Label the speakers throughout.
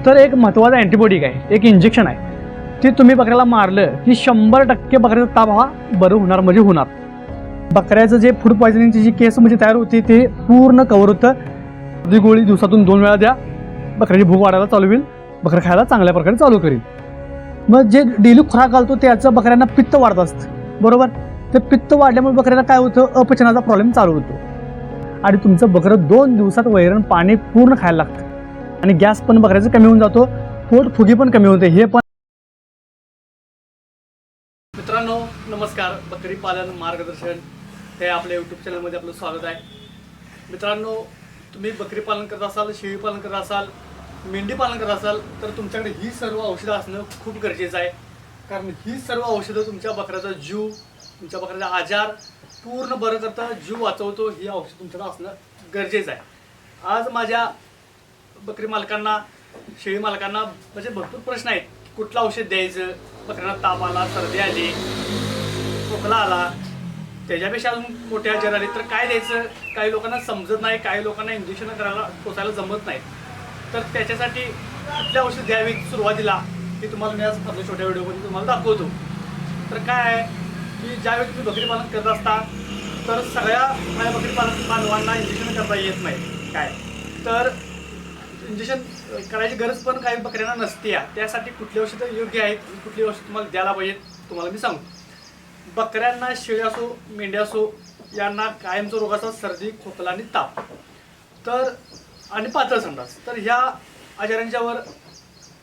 Speaker 1: तर एक महत्त्वाचा अँटीबायोटिक आहे, एक इंजेक्शन आहे, ते तुम्ही बकऱ्याला मारलं की 100% बकऱ्याचा ताप हा बरं होणार म्हणजे होणार. बकऱ्याचं जे फूड पॉयझनिंगची जी केस म्हणजे तयार होते ते पूर्ण कव्हर होतं. ती गोळी दिवसातून 2 वेळा द्या, बकऱ्याची भूक वाढायला चालू होईल, बकऱ्या खायला चांगल्या प्रकारे चालू करेल. मग जे डेली खुराक घालतो त्याचं बकऱ्यांना पित्त वाढत असतं, बरोबर. ते पित्त वाढल्यामुळे बकऱ्यांना काय होतं, अपचनाचा प्रॉब्लेम चालू होतो आणि तुमचं बकरं 2 दिवसात वैरण पाणी पूर्ण खायला लागतं आणि गॅस पण बकऱ्याचं कमी होऊन जातो, पोट फुगी पण कमी होते. हे पण मित्रांनो नमस्कार, बकरी पालन मार्गदर्शन हे आपल्या यूट्यूब चॅनलमध्ये आपलं स्वागत आहे. मित्रांनो, तुम्ही बकरी पालन करत असाल, शेळी पालन करत असाल, मेंढी पालन करत असाल तर तुमच्याकडे ही सर्व औषधं असणं खूप गरजेचं आहे. कारण ही सर्व औषधं तुमच्या बकऱ्याचा जीव, तुमच्या बकऱ्याचा आजार पूर्ण बरं करतं, जीव वाचवतो. ही औषध तुमच्याकडे असणं गरजेचं आहे. आज माझ्या बकरी मालकांना, शेळी मालकांना म्हणजे भरपूर प्रश्न आहेत की कुठलं औषध द्यायचं, बकऱ्यांना ताप आला, सर्दी आली, खोकला आला, त्याच्यापेक्षा अजून मोठे आजार आले तर काय द्यायचं. काही लोकांना समजत नाही, काही लोकांना इंजेक्शन करायला टोचायला जमत नाही. तर त्याच्यासाठी कुठल्या औषध द्यावी सुरुवातीला हे तुम्हाला मी आज आपल्या छोट्या व्हिडिओमध्ये तुम्हाला दाखवतो. तर काय आहे की ज्यावेळी तुम्ही बकरी पालन करत असता तर सगळ्या माझ्या बकरी पालन बांधवांना इंजेक्शन करता येत नाही. काय तर इंजेक्शन करायची गरज पण काही बकऱ्यांना नसते. त्यासाठी कुठली औषधं योग्य आहेत, कुठली औषध तुम्हाला द्यायला पाहिजेत तुम्हाला मी सांगतो. बकऱ्यांना, शेळी असो, मेंढ्या असो, यांना कायमचा रोगाचा सर्दी, खोकला आणि ताप तर आणि पातळ संडास, तर ह्या आजारांच्यावर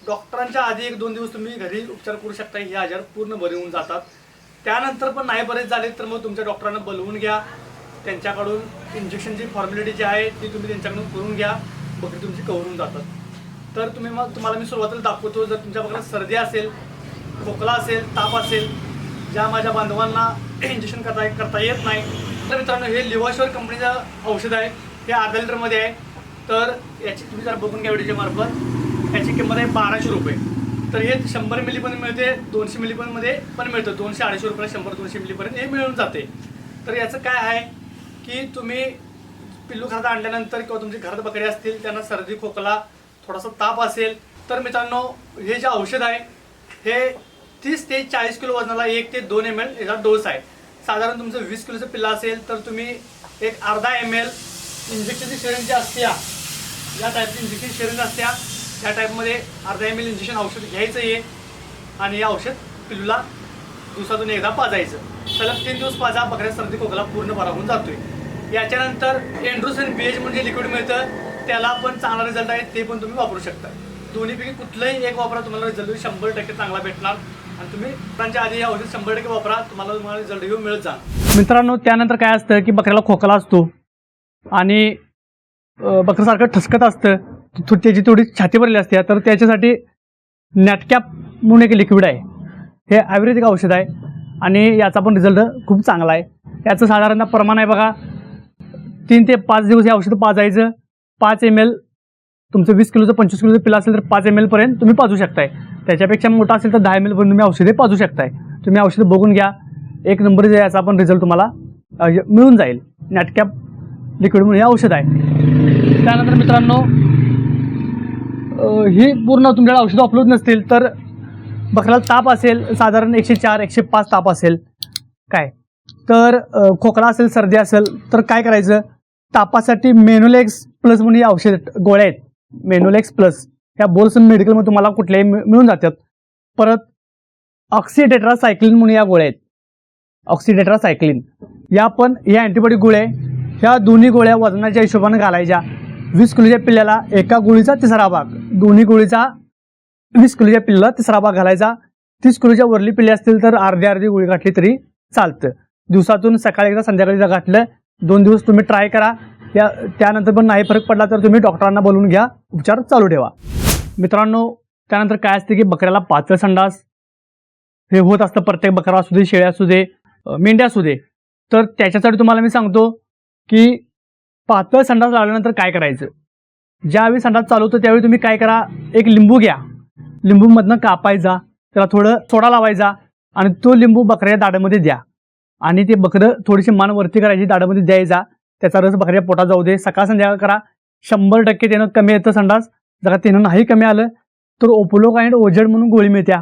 Speaker 1: डॉक्टरांच्या आधी 1-2 दिवस तुम्ही घरी उपचार करू शकता. हे आजार पूर्ण बरे होऊन जातात. त्यानंतर पण नाही बरेच झाले तर मग तुमच्या डॉक्टरांना बोलवून घ्या, त्यांच्याकडून इंजेक्शनची फॉर्मॅलिटी जी आहे ती तुम्ही त्यांच्याकडून करून घ्या, बकरी तुमची कव्हर होऊन जातात. तर तुम्हाला मी सुरुवातीला दाखवतो. जर तुमच्या बकऱ्याला सर्दी असेल, खोकला असेल, ताप असेल, ज्या माझ्या बांधवांना इंजेक्शन करता येत नाही, तर मित्रांनो हे लिव्हाश्युअर कंपनीचं औषध आहे. हे अर्धा लिटरमध्ये आहे. तर याची तुम्ही जर बघून घ्या व्हिडिओच्या मार्फत, याची किंमत आहे 1200 रुपये. तर हे 100 मिली पण मिळते, 200 मिली मध्ये पण मिळतं. 200-250 रुपये, 100-200 मिलीपर्यंत हे मिळून जाते. तर याचं काय आहे की तुम्ही पिल्लू घरात आणल्यानंतर किंवा तुमच्या घरात बकरी असतील, त्यांना सर्दी, खोकला, थोडासा ताप असेल तर मित्रांनो हे जे औषध आहे हे 30 ते 40 किलो वजनाला 1 ते 2 ml याचा डोस आहे. साधारण तुमचं 20 किलोचं पिल्ला असेल तर तुम्ही एक अर्धा ml इंजेक्शनची सिरिंज जी असते, या टाईपची इंजेक्शन सिरिंज असते, त्या टाईपमध्ये अर्धा ml इंजेक्शन औषध घ्यायचं आहे आणि हे औषध पिल्लूला दिवसातून एकदा पाजायचं. सलग 3 दिवस पाजा, बकऱ्या सर्दी खोकला पूर्ण बरा होऊन जातोय. याच्यानंतर एन्ड्रोसन BH म्हणजे लिक्विड मिळतं, त्याला पण चांगला रिझल्ट आहे, ते पण तुम्ही वापरू शकता. दोन्हीपैकी कुठलंही एक वापरा, तुम्हाला रिझल्ट 100% चांगला भेटणार आणि तुम्ही त्यांच्या आधी हे औषध 100% वापरा, तुम्हाला रिझल्ट घेऊन मिळत जा. मित्रांनो, त्यानंतर काय असतं की बकऱ्याला खोकला असतो आणि बकऱ्यासारखं ठसकत असतं, त्याची थोडी छाती भरली असते, तर त्याच्यासाठी नॅटकॅप म्हणून एक लिक्विड आहे. हे आयुर्वेदिक औषध आहे आणि याचा पण रिझल्ट खूप चांगला आहे. याचं साधारणतः प्रमाण आहे बघा, 3 ते 5 दिवस हे औषध पाजायचं. 5 ml तुमचं 20 किलोचं 25 किलोचं पिल्ला असेल तर 5 ml पर्यंत तुम्ही पाजू शकताय. त्याच्यापेक्षा मोठा असेल तर 10 ml पर्यंत तुम्ही औषधे पाजू शकताय. तुम्ही औषधं बघून घ्या, एक नंबर याचा पण रिझल्ट तुम्हाला मिळून जाईल. नॅटकॅप लिक्विड म्हणून हे औषध आहे. त्यानंतर मित्रांनो, ही पूर्ण तुमच्याकडे औषधं उपलब्ध नसतील तर बकऱ्याला ताप असेल, साधारण 104-105 ताप असेल, काय तर खोकला असेल, सर्दी असेल तर काय करायचं, तापासाठी मेनोलेक्स प्लस म्हणून हे औषध गोळ्या आहेत. मेनोलेक्स प्लस ह्या बोल्सन मेडिकलमध्ये तुम्हाला कुठल्याही मिळून जातात. परत ऑक्सिटेट्रासायक्लिन म्हणून या गोळ्या आहेत, ऑक्सिटेट्रासायक्लिन या पण ह्या अँटीबायोटिक गोळ्या आहे. ह्या दोन्ही गोळ्या वजनाच्या हिशोबाने घालायच्या. 20 किलोच्या पिल्ल्याला एका गोळीचा 3रा भाग, दोन्ही गोळीचा 20 किलोच्या पिल्ल्याला 3रा भाग घालायचा. 30 किलोच्या वरली पिल्ले असतील तर अर्धी गोळी घातली तरी चालतं. दिवसातून सकाळी एकदा, संध्याकाळी एकदा घातलं. 2 दिवस तुम्ही ट्राय करा. त्यानंतर पण नाही फरक पडला तर तुम्ही डॉक्टरांना बोलवून घ्या, उपचार चालू ठेवा. मित्रांनो, त्यानंतर काय असते की बकऱ्याला पातळ संडास हे होत असतं. प्रत्येक बकरा असू दे, शेळ्या असू दे, मेंढ्या असू दे. तर त्याच्यासाठी तुम्हाला मी सांगतो की पातळ संडास लागल्यानंतर काय करायचं. ज्यावेळी संडास चालू होतो त्यावेळी तुम्ही काय करा, एक लिंबू घ्या, लिंबूमधनं कापायचा, त्याला थोडं सोडा लावायचा आणि तो लिंबू बकऱ्या दाढमध्ये द्या आणि ते बकरं थोडीशी मान वरती करायची, दाढमध्ये द्यायचा, त्याचा रस बकऱ्या पोटात जाऊ दे. सकाळ संध्याकाळ करा, 100% त्यानं कमी येतं संडास. जर त्यानं नाही कमी आलं तर ओपोलोकाइंड ओजेड म्हणून गोळी मिळत्या.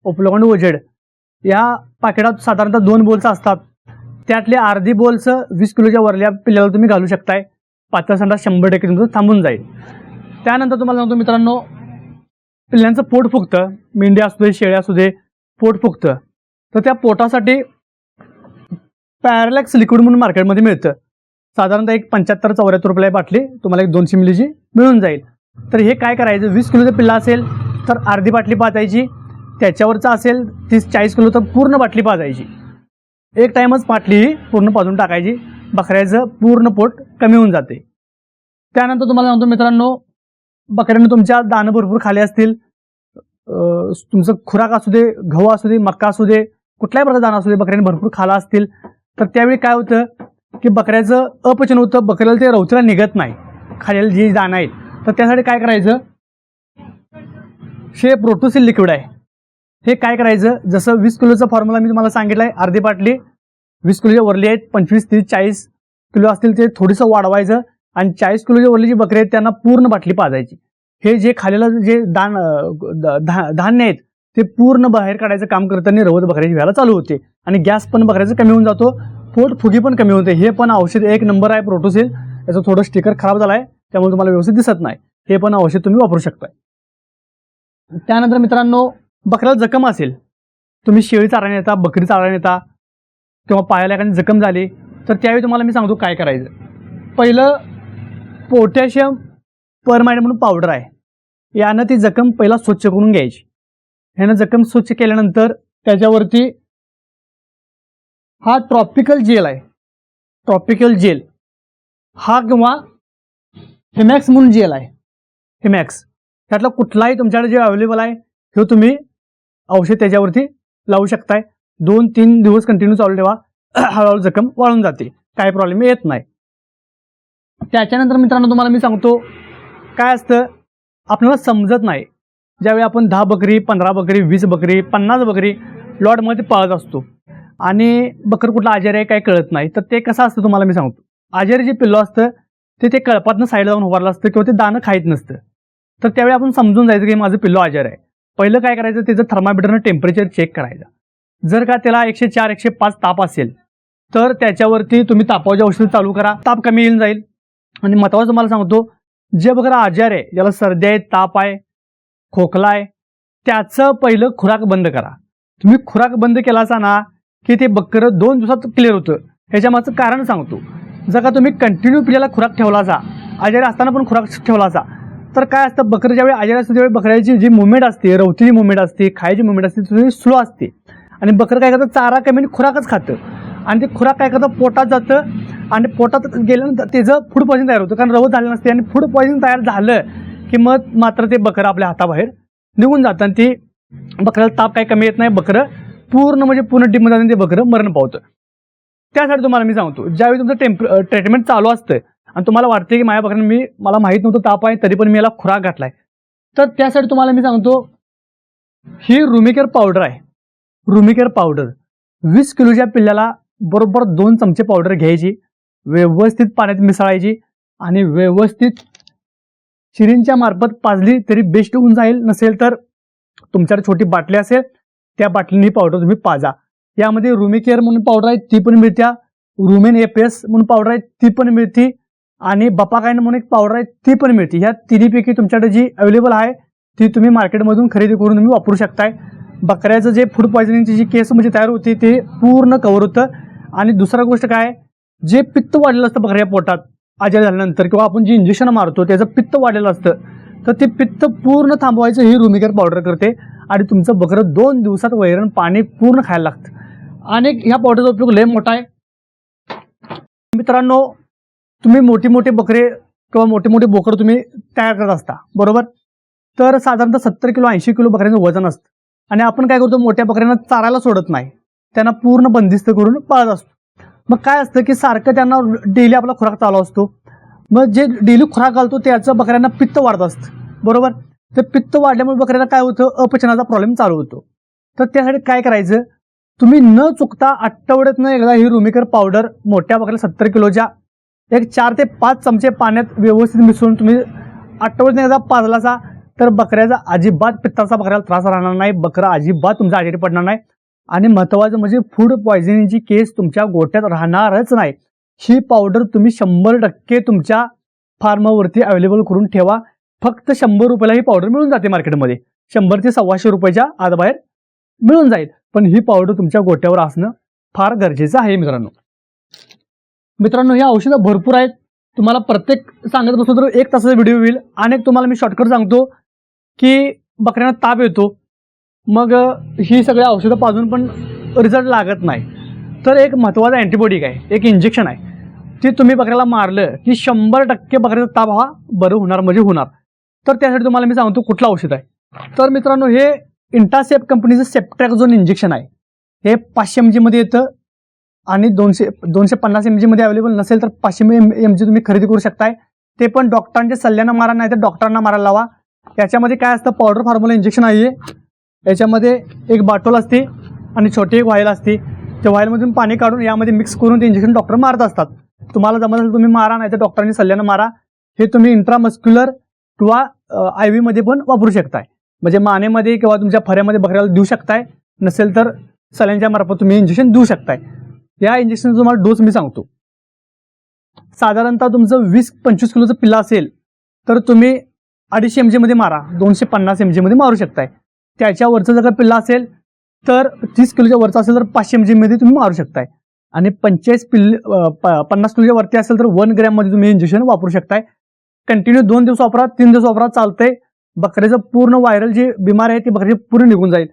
Speaker 1: ओपोलोकाइंड ओजेड या पाकिटात साधारणतः 2 बोल्स असतात. त्यातले अर्धी बोल्स 20 किलोच्या वरल्या पिल्ल्याला तुम्ही घालू शकताय. पातळ संडास 100% तुमचं थांबून जाईल. त्यानंतर तुम्हाला सांगतो मित्रांनो, पिल्ल्यांचं पोट फुगतं, मेंढी असू दे शेळ्या असू दे, पोट फुगतं. तर त्या पोटासाठी पॅरालॅक्स लिक्विड म्हणून मार्केटमध्ये मिळतं. साधारणतः एक 75-74 रुपयाला बाटली तुम्हाला एक 200 मिलीची मिळून जाईल. तर हे काय करायचं, 20 किलोचं पिल्ला असेल तर अर्धी बाटली पाजायची, त्याच्यावरचं असेल 30-40 किलो तर पूर्ण बाटली पाजायची. एक टाइमच बाटली पूर्ण पाजून टाकायची. बकऱ्याचं पूर्ण पोट कमी होऊन जाते. त्यानंतर तुम्हाला सांगतो मित्रांनो, बकऱ्यांना तुमच्या दाणं भरपूर खाली असतील, तुमचं खुराक असू दे, गहू असू दे, मक्का असू दे, कुठल्याही प्रकारचा दाणा असू दे, बकऱ्यांनी भरपूर खाला असतील तर त्यावेळी काय होतं की बकऱ्याचं अपचन होतं, बकऱ्याला ते रवतीला निघत नाही खाली जी दाणं आहेत. तर त्यासाठी काय करायचं, हे प्रोटोसिल लिक्विड आहे. हे काय करायचं, जसं 20 किलोचा फॉर्म्युला मी तुम्हाला सांगितला आहे, अर्धी बाटली 20 किलोच्या वरली आहेत, 25-30-40 किलो असतील ते थोडंसं वाढवायचं आणि 40 किलोच्या वरली जी बकरी आहेत त्यांना पूर्ण बाटली पाजायची. हे जे खालेलं जे धान्य आहेत ते पूर्ण बाहेर काढायचं काम करताना रवत बकऱ्याची व्हायला चालू होते आणि गॅस पण बकऱ्याचं कमी होऊन जातो, पोट फुगी पण कमी होते. हे पण औषध एक नंबर आहे प्रोटोसिल. याचं थोडं स्टिकर खराब झालं आहे त्यामुळे तुम्हाला व्यवस्थित दिसत नाही. हे पण औषध तुम्ही वापरू शकताय. त्यानंतर मित्रांनो, बकऱ्याला जखम असेल, तुम्ही शेळी चारायला येता, बकरी चारायला येता किंवा पायाला एखादी जखम झाली तर त्यावेळी तुम्हाला मी सांगतो काय करायचं. पहिलं पोटॅशियम परमाइड म्हणून पावडर आहे, यानं ती जखम पहिला स्वच्छ करून घ्यायची. ह्यानं जखम स्वच्छ केल्यानंतर त्याच्यावरती हा ट्रॉपिकल जेल आहे, ट्रॉपिकल जेल हा किंवा हिमॅक्स म्हणून जेल आहे, हिमॅक्स त्यातला कुठलाही तुमच्याकडे जे अवेलेबल आहे हे तुम्ही औषध त्याच्यावरती लावू शकताय. 2-3 दिवस कंटिन्यू चालू ठेवा, हळूहळू जखम वाळून जाते, काही प्रॉब्लेम येत नाही. त्याच्यानंतर मित्रांनो तुम्हाला मी सांगतो काय असतं, आपल्याला समजत नाही ज्यावेळी आपण 10 बकरी 15 बकरी 20 बकरी 50 बकरी लॉटमध्ये पाळत असतो आणि बकर कुठला आजारी आहे काय कळत नाही. तर ते कसं असतं तुम्हाला मी सांगतो. आजारी जे पिल्लं असतं ते कळपातनं साईडला जाऊन उभारलं असतं किंवा ते दाणं खाईत नसतं. तर त्यावेळी आपण समजून जायचं की माझं पिल्लो आजारी आहे. पहिलं काय करायचं, त्याचं थर्मामीटरनं टेम्परेचर चेक करायचं. जर का त्याला 104-105 ताप असेल तर त्याच्यावरती तुम्ही तापावची औषध चालू करा, ताप कमी येऊन जाईल. आणि महत्त्वाचं तुम्हाला सांगतो, जे बकरं आजार आहे, ज्याला सर्दी आहे, ताप आहे, खोकला आहे, त्याचं पहिलं खुराक बंद करा. तुम्ही खुराक बंद केलासा ना की ते बकरं 2 दिवसात क्लिअर होतं. ह्याच्या मागचं कारण सांगतो. जर का तुम्ही कंटिन्यू पिल्ल्याला खुराक ठेवलासा, आजारी असताना पण खुराक ठेवलासा तर काय असतं, बकरं ज्यावेळी आजारी असते त्यावेळी बकऱ्याची जी मुवमेंट असते, रवतीची मुवमेंट असते, खायची मुवमेंट असते ती स्लो असते आणि बकरं काय करतं, चारा कमी आणि खुराकच खातं आणि ते खुराक काय करतं पोटात जातं आणि पोटात गेल्यानंतर त्याचं फूड पॉइझन तयार होतं, कारण रवत झालं नसते आणि फूड पॉइझन तयार झालं की मग मात्र ते बकरं आपल्या हाताबाहेर निघून जातं आणि ती बकऱ्याला ताप काही कमी येत नाही, बकरं पूर्ण म्हणजे पूर्ण डिम जातं, ते बकरं मरण पावतं. त्यासाठी तुम्हाला मी सांगतो, ज्यावेळी तुमचं ट्रीटमेंट चालू असतं आणि तुम्हाला वाटते की माझ्या बकऱ्याने मला माहीत नव्हतं ताप आहे तरी पण मी याला खुराक घातलाय, तर त्यासाठी तुम्हाला मी सांगतो ही रुमिकेअर पावडर आहे. रुमिकेअर पावडर 20 किलोच्या पिल्ल्याला बरोबर 2 चमचे पावडर घ्यायची, व्यवस्थित पाण्यात मिसळायची आणि व्यवस्थित सिरिंजच्या मार्फत पाजली तरी बेस्ट होऊन जाईल. नसेल तर तुमच्याकडे छोटी बाटली असेल त्या बाटलीने पावडर तुम्ही पाजा. यामध्ये रुमिकेअर म्हणून पावडर आहे ती पण मिळत्या, रुमेन एपीएस म्हणून पावडर आहे ती पण मिळते आणि बपाकाइन म्हणून एक पावडर आहे ती पण मिळते. ह्या तिन्हीपैकी तुमच्याकडे जी अवेलेबल आहे ती तुम्ही मार्केटमधून खरेदी करून तुम्ही वापरू शकताय. बकऱ्याचं जे फूड पॉयझनिंगची जी केस म्हणजे तयार होते ते पूर्ण कव्हर होतं. आणि दुसरा गोष्ट काय, जे पित्त वाढलेलं असतं बकऱ्या पोटात आजार झाल्यानंतर किंवा आपण जी इंजेक्शन मारतो त्याचं पित्त वाढलेलं असतं तर ते पित्त पूर्ण थांबवायचं ही रुमिकेअर पावडर करते आणि तुमचं बकरं 2 दिवसात वैरण पाणी पूर्ण खायला लागतं. आणि ह्या पावडरचा उपयोग लय मोठा आहे मित्रांनो. तुम्ही मोठी मोठी बकरे किंवा मोठे मोठे बोकड तुम्ही तयार करत असता बरोबर, तर साधारणतः 70 किलो 80 किलो बकऱ्यांचं वजन असतं आणि आपण काय करतो, मोठ्या बकऱ्यांना चारायला सोडत नाही, त्यांना पूर्ण बंदिस्त करून पाळत असतो. मग काय असतं की सारखं त्यांना डेली आपला खुराक चालू असतो, मग जे डेली खुराक घालतो त्याचं बकऱ्यांना पित्त वाढत असतं बरोबर. तर पित्त वाढल्यामुळे बकऱ्यांना काय होतं, अपचनाचा प्रॉब्लेम चालू होतो. तर त्यासाठी काय करायचं, तुम्ही न चुकता आठवड्यातनं एकदा ही रुमिकेअर पावडर मोठ्या बकऱ्याला 70 किलोच्या एक 4 ते 5 चमचे पाण्यात व्यवस्थित मिसळून तुम्ही आठवड्यातनं एकदा पाजलासा तर बकऱ्याचा अजिबात पित्ताचा बकऱ्याला त्रास राहणार नाही, बकरा अजिबात तुमचा आजारी पडणार नाही आणि महत्त्वाचं म्हणजे फूड पॉयझनिंगची केस तुमच्या गोट्यात राहणारच नाही. ही पावडर तुम्ही 100% तुमच्या फार्मवरती अवेलेबल करून ठेवा. फक्त 100 रुपयाला ही पावडर मिळून जाते मार्केटमध्ये, 100 ते 125 रुपयाच्या आतबाहेर मिळून जाईल. पण ही पावडर तुमच्या गोट्यावर असणं फार गरजेचं आहे मित्रांनो. ही औषधं भरपूर आहेत, तुम्हाला प्रत्येक सांगत बसलो तर 1 तासाचा व्हिडिओ होईल. अनेक तुम्हाला मी शॉर्टकट सांगतो की बकऱ्यांना ताप येतो, मग ही सगळी औषधं पाजून पण रिझल्ट लागत नाही. तर एक महत्त्वाचं अँटीबायोटिक आहे, एक इंजेक्शन आहे, ते तुम्ही बकऱ्याला मारलं की 100% बकऱ्याचा ताप हा बरं होणार म्हणजे होणार. तर त्यासाठी तुम्हाला मी सांगतो कुठलं औषध आहे. तर मित्रांनो, हे इंटासेप कंपनीचं सेप्ट्रॅक्झोन इंजेक्शन आहे. हे 500 mg मध्ये येतं आणि 250 mg मध्ये अवेलेबल नसेल तर 500 mg तुम्ही खरेदी करू शकताय. ते पण डॉक्टरांच्या सल्ल्यानं मारा, नाही तर डॉक्टरांना मारायला लावा. याच्यामध्ये काय असतं, पावडर फॉर्म्युला इंजेक्शन आहे. याच्यामध्ये एक बाटोल असते आणि छोटी एक व्हायल असते. त्या व्हायलमधून पाणी काढून यामध्ये मिक्स करून ते इंजेक्शन डॉक्टर मारत असतात. तुम्हाला जमत असेल तुम्ही मारा, नाही तर डॉक्टरांनी सल्ल्यानं मारा. हे तुम्ही इंट्रामस्क्युलर किंवा IV मध्ये पण वापरू शकताय, म्हणजे मानेमध्ये किंवा तुमच्या फऱ्यामध्ये बकऱ्याला देऊ शकताय. नसेल तर सलाईनच्या मार्फत तुम्ही इंजेक्शन देऊ शकताय. या इंजेक्शनचा तुम्हाला डोस मी सांगतो. साधारणतः तुमचं 20-25 किलोचं पिल्ला असेल तर तुम्ही 250 mg मध्ये मारा, 250 mg मध्ये मारू शकताय. त्याच्यावरचं जर का पिल्ला असेल तर 30 किलोच्या वरचा असेल तर 500 mg मध्ये तुम्ही मारू शकताय. आणि 50 किलोच्या वरती असेल तर 1 ग्रॅम मध्ये तुम्ही इंजेक्शन वापरू शकताय. कंटिन्यू 2 दिवस वापरा, 3 दिवस वापरा, चालतंय. बकऱ्याचं पूर्ण व्हायरल जी बिमारी आहे ती बकऱ्याची पूर्ण निघून जाईल.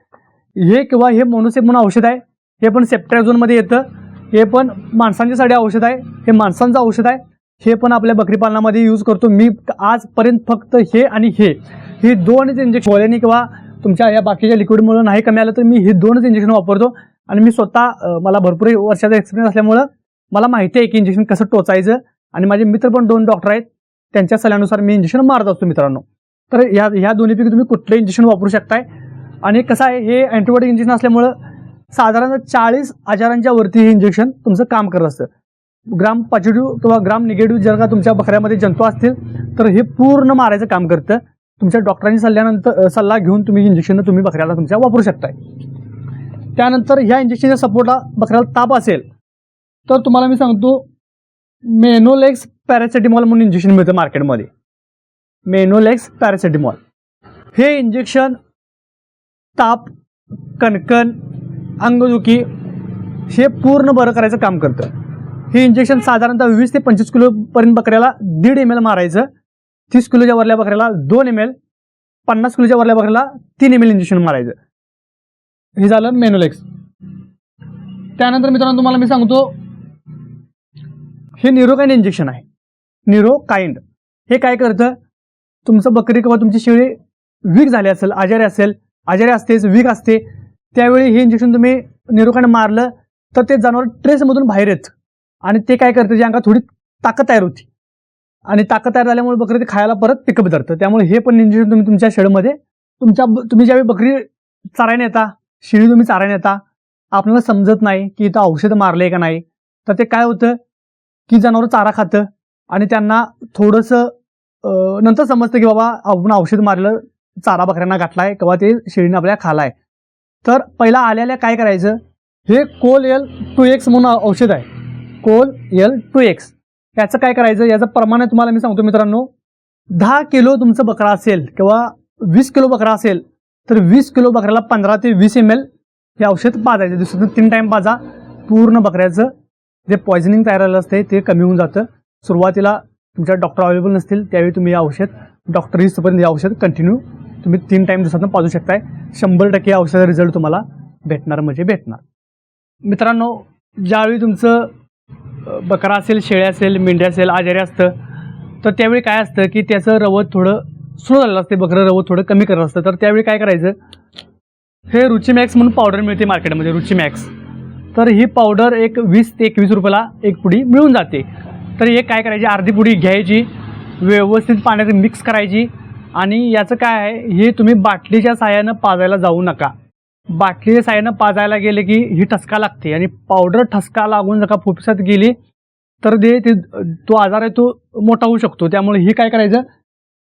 Speaker 1: हे किंवा हे मोनोसेप म्हणून औषध आहे, हे पण सेप्ट्रॅक्झोन मध्ये येतं. हे पण माणसांच्यासाठी औषध आहे, हे माणसांचं औषध आहे. हे पण आपल्या बकरी पालनामध्ये यूज करतो मी आजपर्यंत. फक्त हे आणि हे दोनच इंजेक्शन गोळ्याने किंवा तुमच्या या बाकीच्या लिक्विडमुळे नाही कमी आलं तर मी हे 2च इंजेक्शन वापरतो. आणि मी स्वतः मला भरपूर वर्षाचा एक्सपिरियन्स असल्यामुळं मला माहिती आहे की इंजेक्शन कसं टोचायचं. आणि माझे मित्र पण 2 डॉक्टर आहेत, त्यांच्या सल्ल्यानुसार मी इंजेक्शन मारत असतो मित्रांनो. तर ह्या दोन्हीपैकी तुम्ही कुठलंही इंजेक्शन वापरू शकताय. आणि कसं आहे, हे अँटीबायोटिक इंजेक्शन असल्यामुळं साधारणतः 40 आजारांच्या वरती हे इंजेक्शन तुमचं काम करत असतं. ग्राम पॉझिटिव्ह किंवा ग्राम निगेटिव्ह जर का तुमच्या बकऱ्यामध्ये जंतू असतील तर हे पूर्ण मारायचं काम करतं. तुमच्या डॉक्टरांनी सल्ला घेऊन तुम्ही इंजेक्शन तुम्ही बकऱ्याला तुमच्या वापरू शकताय. त्यानंतर ह्या इंजेक्शनच्या सपोर्टला बकऱ्याला ताप असेल तर तुम्हाला मी सांगतो मेनोलेक्स पॅरासिटामॉल म्हणून इंजेक्शन मिळतं मार्केटमध्ये. मेनोलेक्स पॅरासिटामॉल हे इंजेक्शन ताप, कणकण, अंगदुखी हे पूर्ण बरं करायचं काम करतं. हे इंजेक्शन साधारणतः 20 ते 25 किलोपर्यंत बकऱ्याला 1.5 ml मारायचं. 30 किलोच्या वरल्या बकऱ्याला 2 ml, 50 किलोच्या वरल्या बकऱ्याला 3 ml इंजेक्शन मारायचं. हे झालं मेनोलेक्स. त्यानंतर मित्रांनो तुम्हाला मी सांगतो हे न्यूरोकाइंड इंजेक्शन आहे. न्यूरोकाइंड हे काय करतं, तुमचं बकरी किंवा तुमची शेळी वीक झाली असेल, आजारी असतेच, वीक असते, त्यावेळी हे इंजेक्शन तुम्ही न्यूरोकाइंड मारलं तर ते जनावर ट्रेसमधून बाहेर येतं आणि ते काय करतं, ज्या अंगात थोडी ताकद तयार होती आणि ताकद तयार झाल्यामुळे बकरी ते खायला परत पिकअप धरतं. त्यामुळे हे पण इंजेक्शन तुम्ही तुमच्या शेडमध्ये तुम्ही ज्यावेळी बकरी चारायला येता, शेळी तुम्ही चारायला येता, आपल्याला समजत नाही की इथं औषध मारलंय का नाही, तर ते काय होतं की जनावर चारा खातं आणि त्यांना थोडंसं नंतर समजतं की बाबा आपण औषध मारलं, चारा बकऱ्यांना घातलाय किंवा ते शेळीने आपल्याला खालाय. तर पहिला आल्याला काय करायचं, हे COL-L2X म्हणून औषध आहे. COL-L2X याचं काय करायचं, याचं प्रमाण तुम्हाला मी सांगतो मित्रांनो. 10 किलो तुमचं बकरा असेल किंवा 20 किलो बकरा असेल तर 20 किलो बकऱ्याला 15 ते 20 ml हे औषध पाजायचं. दिवसातून 3 टाइम पाजा. पूर्ण बकऱ्याचं जे पॉयझनिंग तयार झालं असते ते कमी होऊन जातं. सुरुवातीला तुमच्या डॉक्टर अवेलेबल नसतील त्यावेळी तुम्ही हे औषध डॉक्टर येईपर्यंत हे औषध कंटिन्यू तुम्ही 3 टाइम दिवसातून पाजू शकताय. 100% औषधाचा रिझल्ट तुम्हाला भेटणार म्हणजे भेटणार. मित्रांनो, ज्यावेळी तुमचं बकरा असेल, शेळ्या असेल, मेंढ्या असेल आजारी असतं तर त्यावेळी काय असतं की त्याचं रवत थोडं स्लो झालेलं असते, बकरं रवत थोडं कमी करत असतं. तर त्यावेळी काय करायचं, हे रुचीमॅक्स म्हणून पावडर मिळते मार्केटमध्ये, रुचीमॅक्स. तर ही पावडर एक 20 ते 21 रुपयाला एक पुडी मिळून जाते. तर हे काय करायची, अर्धी पुडी घ्यायची, व्यवस्थित पाण्यात मिक्स करायची. आणि याचं काय आहे, हे तुम्ही बाटलीच्या साह्यानं पाजायला जाऊ नका. बाटलीच्या साह्यानं पाजायला गेले की ही ठसका लागते आणि पावडर ठसका लागून जर का फुफसात गेली तर तो आजार आहे तो मोठा होऊ शकतो. त्यामुळे ही काय करायचं,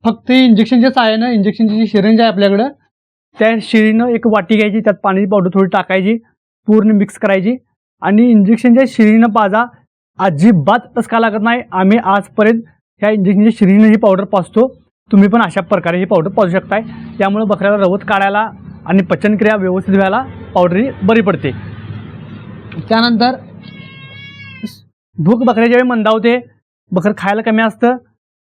Speaker 1: फक्त इंजेक्शनच्या सहाय्यानं इंजेक्शनची जी सिरिंज आहे आपल्याकडं त्या शिरीनं एक वाटी घ्यायची, त्यात पाण्याची पावडर थोडी टाकायची, पूर्ण मिक्स करायची आणि इंजेक्शनच्या शिरीनं पाजा. अजिबात टसका लागत नाही. आम्ही आजपर्यंत ह्या इंजेक्शनच्या शिरीनं ही पावडर पाजतो. तुम्ही पण अशा प्रकारे ही पावडर पाजू शकताय. त्यामुळे बकऱ्याला रवत काढायला आणि पचनक्रिया व्यवस्थित व्हायला पावडर ही बरी पडते. त्यानंतर भूक बकऱ्याच्या वेळी मंदावते, बकर खायला कमी असतं,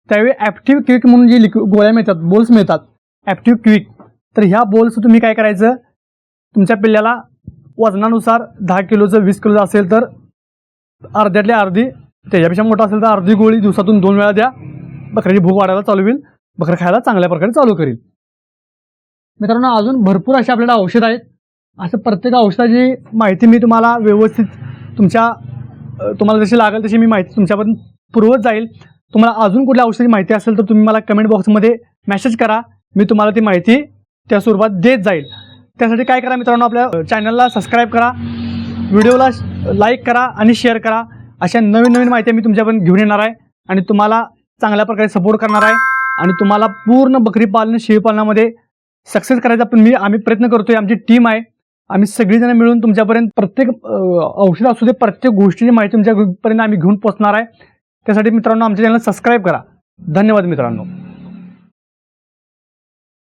Speaker 1: त्यावेळी ॲक्टिव्ह क्विक म्हणून जी गोळ्या मिळतात, बोल्स मिळतात ॲक्टिव्ह क्विक. तर ह्या बोल्स तुम्ही काय करायचं, तुमच्या पिल्ल्याला वजनानुसार 10 किलोचं 20 किलोचं असेल तर अर्ध्यातली अर्धी, त्याच्यापेक्षा मोठा असेल तर अर्धी गोळी दिवसातून 2 वेळा द्या. बकऱ्याची भूक वाढायला चालू होईल, बकरं खायला चांगल्या प्रकारे चालू करेल. मित्रांनो, अजून भरपूर अशी आपल्याला औषध आहेत. असं प्रत्येक औषधाची माहिती मी तुम्हाला व्यवस्थित तुम्हाला जशी लागेल तशी मी माहिती तुमच्यापर्यंत पुरवत जाईल. तुम्हाला अजून कुठल्या औषधाची माहिती असेल तर तुम्ही मला कमेंट बॉक्समध्ये मेसेज करा, मी तुम्हाला ती माहिती त्या स्वरूपात देत जाईल. त्यासाठी काय करा मित्रांनो, आपल्या चॅनलला सबस्क्राईब करा, व्हिडिओला लाईक करा आणि शेअर करा. अशा नवीन नवीन माहिती मी तुमच्यापर्यंत घेऊन येणार आहे आणि तुम्हाला चांगल्या प्रकारे सपोर्ट करणार आहे आणि तुम्हाला पूर्ण बकरी पालन शेळीपालनामध्ये सक्सेस करायचा आम्ही प्रयत्न करतोय. आमची टीम आहे, आम्ही सगळीजण मिळून तुमच्यापर्यंत प्रत्येक औषध असू दे, प्रत्येक गोष्टीची माहिती तुमच्यापर्यंत आम्ही घेऊन पोहोचणार आहे. त्यासाठी मित्रांनो आमच्या चॅनल सबस्क्राईब करा. धन्यवाद मित्रांनो.